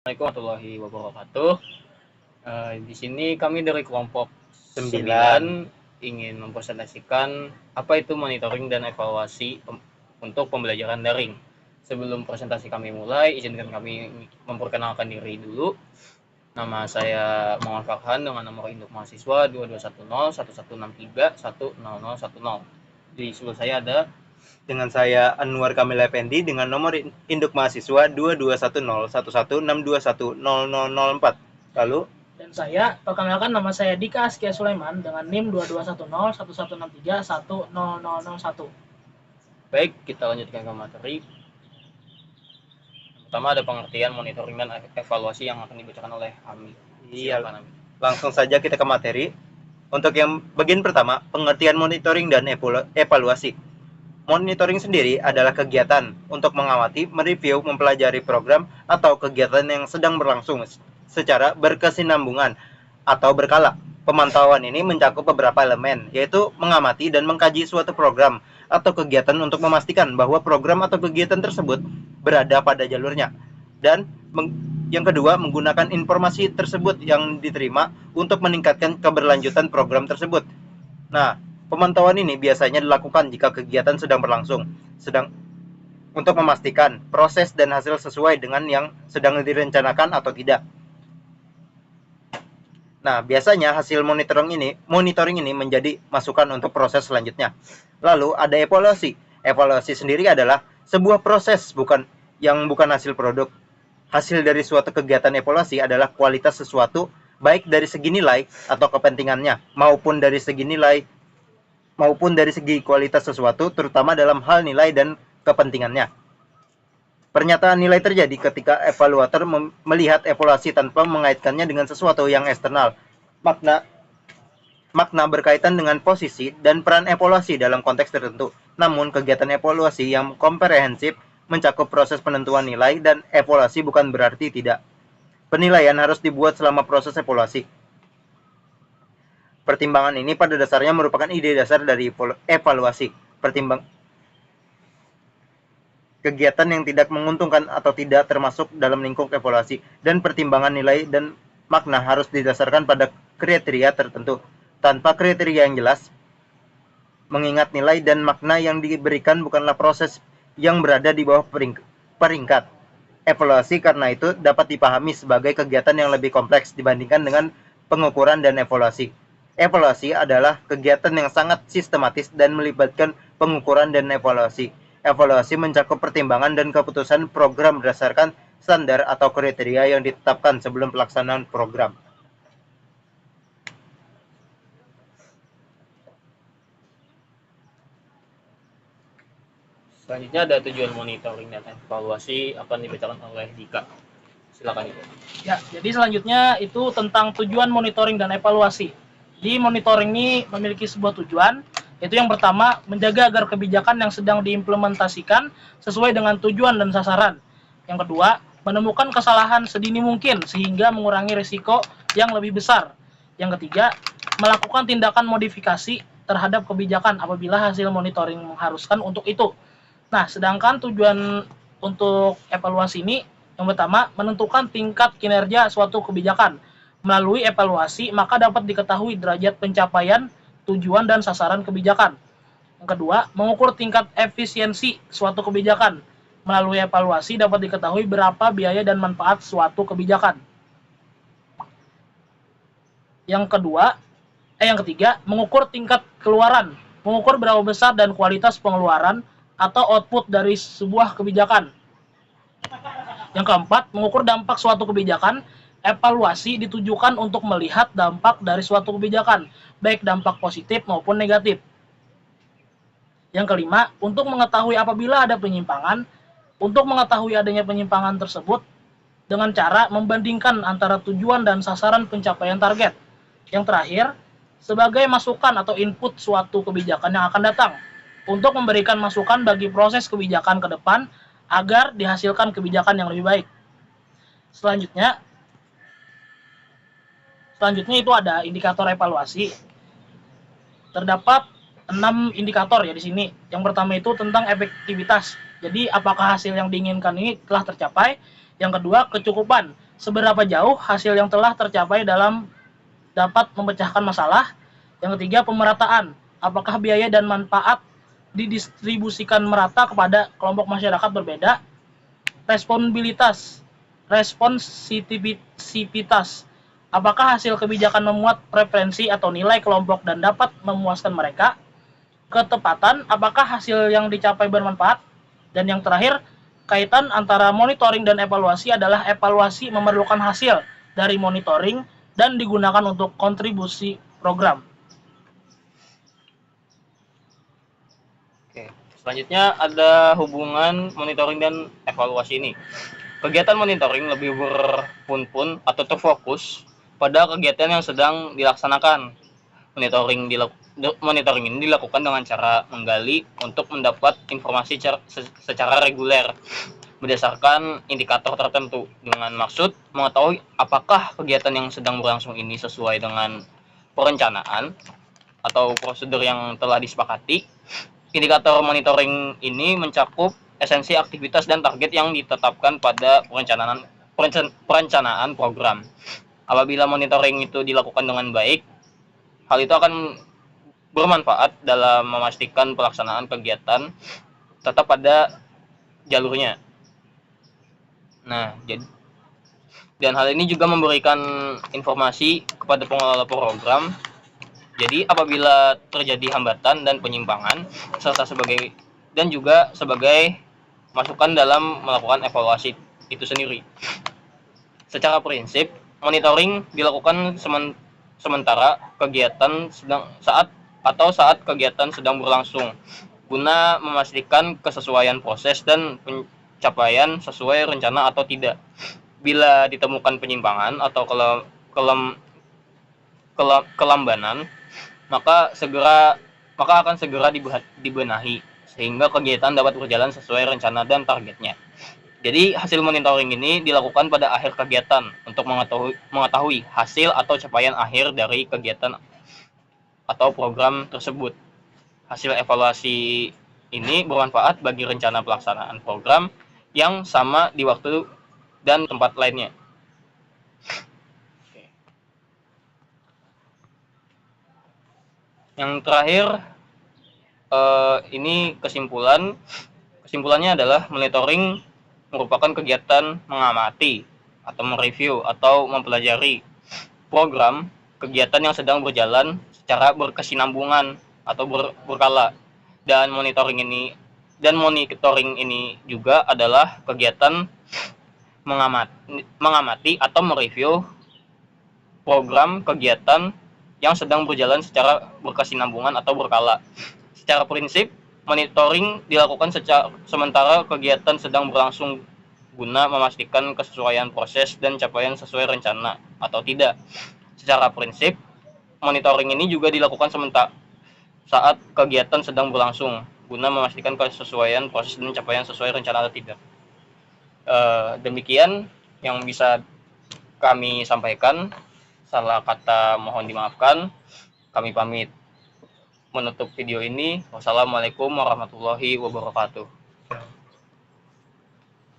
Assalamualaikum warahmatullahi wabarakatuh. Di sini kami dari kelompok 9 ingin mempresentasikan apa itu monitoring dan evaluasi untuk pembelajaran daring. Sebelum presentasi kami mulai, izinkan kami memperkenalkan diri dulu. Nama saya Muhammad Farhan dengan nomor induk mahasiswa 221011631010. Di sebelah saya ada dengan saya Anwar Kamil Effendi dengan nomor induk mahasiswa 22101162100004. Lalu dan saya perkenalkan, nama saya Dika Askia Sulaiman dengan NIM 22101163100001. Baik, kita lanjutkan ke materi. Pertama ada pengertian monitoring dan evaluasi yang akan dibacakan oleh Ami. Iya, langsung saja kita ke materi. Untuk yang bagian pertama, pengertian monitoring dan evaluasi. Monitoring sendiri adalah kegiatan untuk mengamati, mereview, mempelajari program atau kegiatan yang sedang berlangsung secara berkesinambungan atau berkala. Pemantauan ini mencakup beberapa elemen, yaitu mengamati dan mengkaji suatu program atau kegiatan untuk memastikan bahwa program atau kegiatan tersebut berada pada jalurnya. Dan yang kedua, menggunakan informasi tersebut yang diterima untuk meningkatkan keberlanjutan program tersebut. Nah, pemantauan ini biasanya dilakukan jika kegiatan sedang berlangsung, untuk memastikan proses dan hasil sesuai dengan yang sedang direncanakan atau tidak. Nah, biasanya hasil monitoring ini menjadi masukan untuk proses selanjutnya. Lalu ada evaluasi. Evaluasi sendiri adalah sebuah proses bukan hasil produk. Hasil dari suatu kegiatan evaluasi adalah kualitas sesuatu, baik dari segi nilai atau kepentingannya, maupun dari segi kualitas sesuatu, terutama dalam hal nilai dan kepentingannya. Pernyataan nilai terjadi ketika evaluator melihat evaluasi tanpa mengaitkannya dengan sesuatu yang eksternal. Makna berkaitan dengan posisi dan peran evaluasi dalam konteks tertentu. Namun, kegiatan evaluasi yang komprehensif mencakup proses penentuan nilai, dan evaluasi bukan berarti tidak. Penilaian harus dibuat selama proses evaluasi. Pertimbangan ini pada dasarnya merupakan ide dasar dari evaluasi. Kegiatan yang tidak menguntungkan atau tidak termasuk dalam lingkup evaluasi, dan pertimbangan nilai dan makna harus didasarkan pada kriteria tertentu. Tanpa kriteria yang jelas, mengingat nilai dan makna yang diberikan bukanlah proses yang berada di bawah peringkat evaluasi, karena itu dapat dipahami sebagai kegiatan yang lebih kompleks dibandingkan dengan pengukuran dan evaluasi. Evaluasi adalah kegiatan yang sangat sistematis dan melibatkan pengukuran dan evaluasi. Evaluasi mencakup pertimbangan dan keputusan program berdasarkan standar atau kriteria yang ditetapkan sebelum pelaksanaan program. Selanjutnya ada tujuan monitoring dan evaluasi akan dibacakan oleh Dika. Silakan Dika. Ya, jadi selanjutnya itu tentang tujuan monitoring dan evaluasi. Di monitoring ini memiliki sebuah tujuan, yaitu yang pertama, menjaga agar kebijakan yang sedang diimplementasikan sesuai dengan tujuan dan sasaran. Yang kedua, menemukan kesalahan sedini mungkin sehingga mengurangi risiko yang lebih besar. Yang ketiga, melakukan tindakan modifikasi terhadap kebijakan apabila hasil monitoring mengharuskan untuk itu. Nah, sedangkan tujuan untuk evaluasi ini, yang pertama, menentukan tingkat kinerja suatu kebijakan. Melalui evaluasi, maka dapat diketahui derajat pencapaian tujuan dan sasaran kebijakan. Yang kedua, mengukur tingkat efisiensi suatu kebijakan. Melalui evaluasi dapat diketahui berapa biaya dan manfaat suatu kebijakan. Yang ketiga, mengukur tingkat keluaran. Mengukur berapa besar dan kualitas pengeluaran atau output dari sebuah kebijakan. Yang keempat, mengukur dampak suatu kebijakan. Evaluasi ditujukan untuk melihat dampak dari suatu kebijakan, baik dampak positif maupun negatif. Yang kelima, untuk mengetahui apabila ada penyimpangan, untuk mengetahui adanya penyimpangan tersebut dengan cara membandingkan antara tujuan dan sasaran pencapaian target. Yang terakhir, sebagai masukan atau input suatu kebijakan yang akan datang, untuk memberikan masukan bagi proses kebijakan ke depan agar dihasilkan kebijakan yang lebih baik. Selanjutnya itu ada indikator evaluasi. Terdapat 6 indikator ya di sini. Yang pertama itu tentang efektivitas. Jadi apakah hasil yang diinginkan ini telah tercapai? Yang kedua, kecukupan. seberapa jauh hasil yang telah tercapai dalam dapat memecahkan masalah. Yang ketiga, pemerataan. Apakah biaya dan manfaat didistribusikan merata kepada kelompok masyarakat berbeda. Responsivitas. Apakah hasil kebijakan memuat preferensi atau nilai kelompok dan dapat memuaskan mereka. Ketepatan. Apakah hasil yang dicapai bermanfaat. Dan yang terakhir, kaitan antara monitoring dan evaluasi adalah evaluasi memerlukan hasil dari monitoring dan digunakan untuk kontribusi program. Oke, selanjutnya ada hubungan monitoring dan evaluasi ini. Kegiatan monitoring lebih berpun-pun atau terfokus pada kegiatan yang sedang dilaksanakan. Monitoring ini dilakukan dengan cara menggali untuk mendapat informasi secara reguler berdasarkan indikator tertentu dengan maksud mengetahui apakah kegiatan yang sedang berlangsung ini sesuai dengan perencanaan atau prosedur yang telah disepakati. Indikator monitoring ini mencakup esensi aktivitas dan target yang ditetapkan pada perencanaan program. Apabila monitoring itu dilakukan dengan baik, hal itu akan bermanfaat dalam memastikan pelaksanaan kegiatan tetap pada jalurnya. Nah, dan hal ini juga memberikan informasi kepada pengelola program. Jadi apabila terjadi hambatan dan penyimpangan serta sebagai masukan dalam melakukan evaluasi itu sendiri. Secara prinsip, monitoring dilakukan sementara kegiatan saat kegiatan sedang berlangsung guna memastikan kesesuaian proses dan pencapaian sesuai rencana atau tidak. Bila ditemukan penyimpangan atau kelambanan, maka akan segera dibenahi sehingga kegiatan dapat berjalan sesuai rencana dan targetnya. Jadi hasil monitoring ini dilakukan pada akhir kegiatan untuk mengetahui hasil atau capaian akhir dari kegiatan atau program tersebut. Hasil evaluasi ini bermanfaat bagi rencana pelaksanaan program yang sama di waktu dan tempat lainnya. Yang terakhir, ini kesimpulannya adalah monitoring merupakan kegiatan mengamati atau mereview atau mempelajari program kegiatan yang sedang berjalan secara berkesinambungan atau berkala, dan monitoring ini juga adalah kegiatan mengamati atau mereview program kegiatan yang sedang berjalan secara berkesinambungan atau berkala. Secara prinsip, monitoring dilakukan sementara kegiatan sedang berlangsung guna memastikan kesesuaian proses dan capaian sesuai rencana atau tidak. Secara prinsip, monitoring ini juga dilakukan sementara saat kegiatan sedang berlangsung guna memastikan kesesuaian proses dan capaian sesuai rencana atau tidak. Demikian yang bisa kami sampaikan. Salah kata mohon dimaafkan. Kami pamit menutup video ini. Wassalamualaikum warahmatullahi wabarakatuh.